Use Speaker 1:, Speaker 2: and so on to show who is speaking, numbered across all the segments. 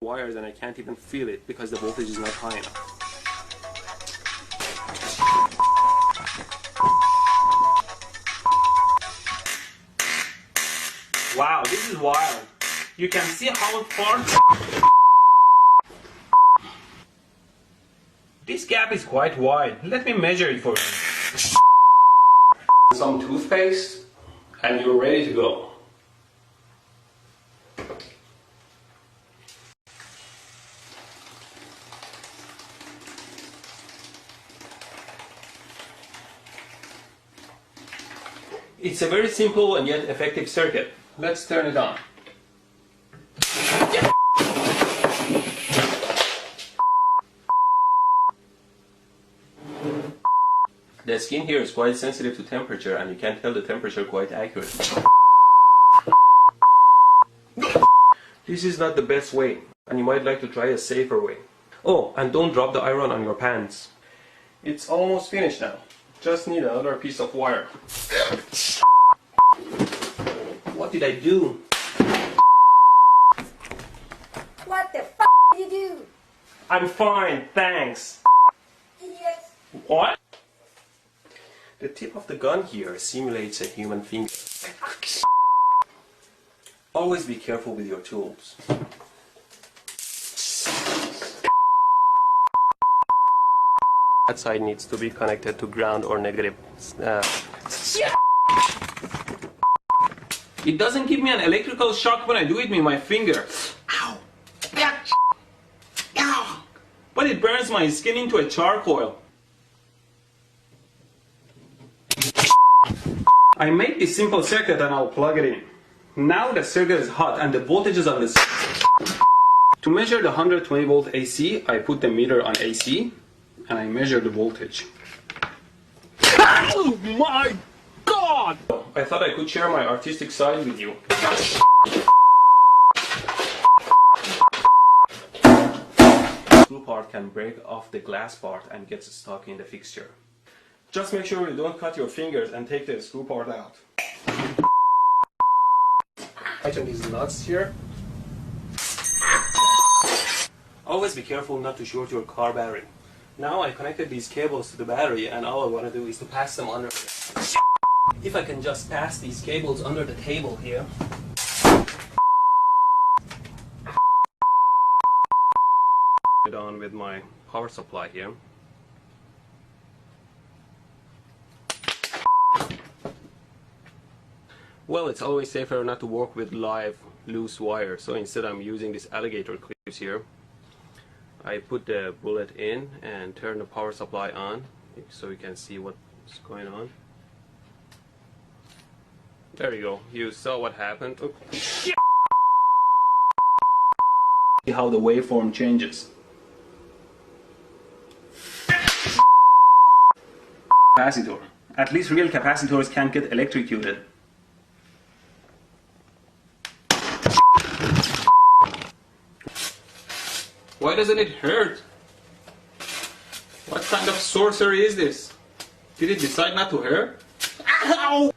Speaker 1: wires and I can't even feel it because the voltage is not high enough. Wow, this is wild. You can see how far... This gap is quite wide. Let me measure it for you. Some toothpaste and you're ready to go. It's a very simple and yet effective circuit. Let's turn it on. The skin here is quite sensitive to temperature and you can tell the temperature quite accurately. This is not the best way and you might like to try a safer way. Oh, and don't drop the iron on your pants. It's almost finished now. Just need another piece of wire. What did I do?
Speaker 2: What the f*** did you do?
Speaker 1: I'm fine, thanks.
Speaker 2: Yes.
Speaker 1: What? The tip of the gun here simulates a human finger. Always be careful with your tools. That side needs to be connected to ground or negative. It doesn't give me an electrical shock when I do it with my finger. Ow! Ow! But it burns my skin into a charcoal. I make this simple circuit and I'll plug it in. Now the circuit is hot and the voltage is on this. To measure the 120 volt AC, I put the meter on AC and I measure the voltage. Oh my God! I thought I could share my artistic side with you. The screw part can break off the glass part and gets stuck in the fixture. Just make sure you don't cut your fingers and take the screw part out. Tighten these nuts here. Always be careful not to short your car battery. Now I connected these cables to the battery and all I want to do is to pass them under. If I can just pass these cables under the table here. Put it on with my power supply here. Well, it's always safer not to work with live loose wire, so instead I'm using this alligator clips here. I put the bullet in and turn the power supply on so you can see what's going on. There you go, you saw what happened. Oh. See how the waveform changes. Capacitor. At least real capacitors can't get electrocuted. Why doesn't it hurt? What kind of sorcery is this? Did it decide not to hurt? Ow!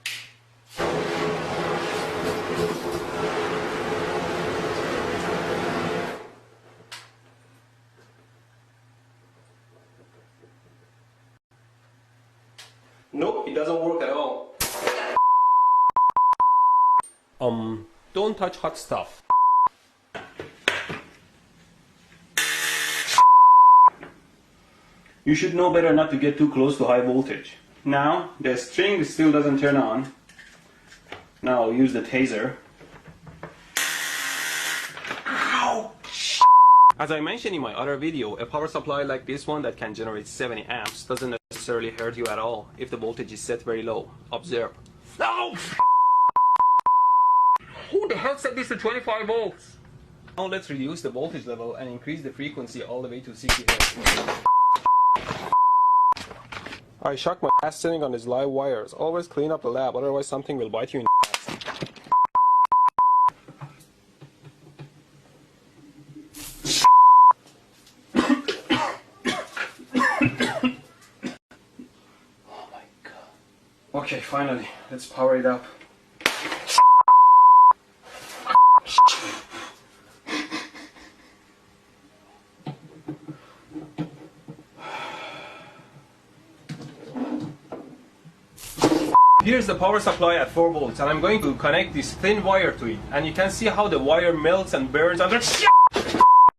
Speaker 1: Nope, it doesn't work at all. Don't touch hot stuff. You should know better not to get too close to high voltage. Now, the string still doesn't turn on. Now I'll use the taser. Ow! As I mentioned in my other video, a power supply like this one that can generate 70 amps doesn't necessarily hurt you at all if the voltage is set very low. Observe. No! Who the hell set this to 25 volts? Now let's reduce the voltage level and increase the frequency all the way to 60 Hz. I shocked my ass sitting on these live wires. Always clean up the lab, otherwise something will bite you in the ass. Oh my God. Okay, finally, let's power it up. Here's the power supply at 4 volts, and I'm going to connect this thin wire to it, and you can see how the wire melts and burns under.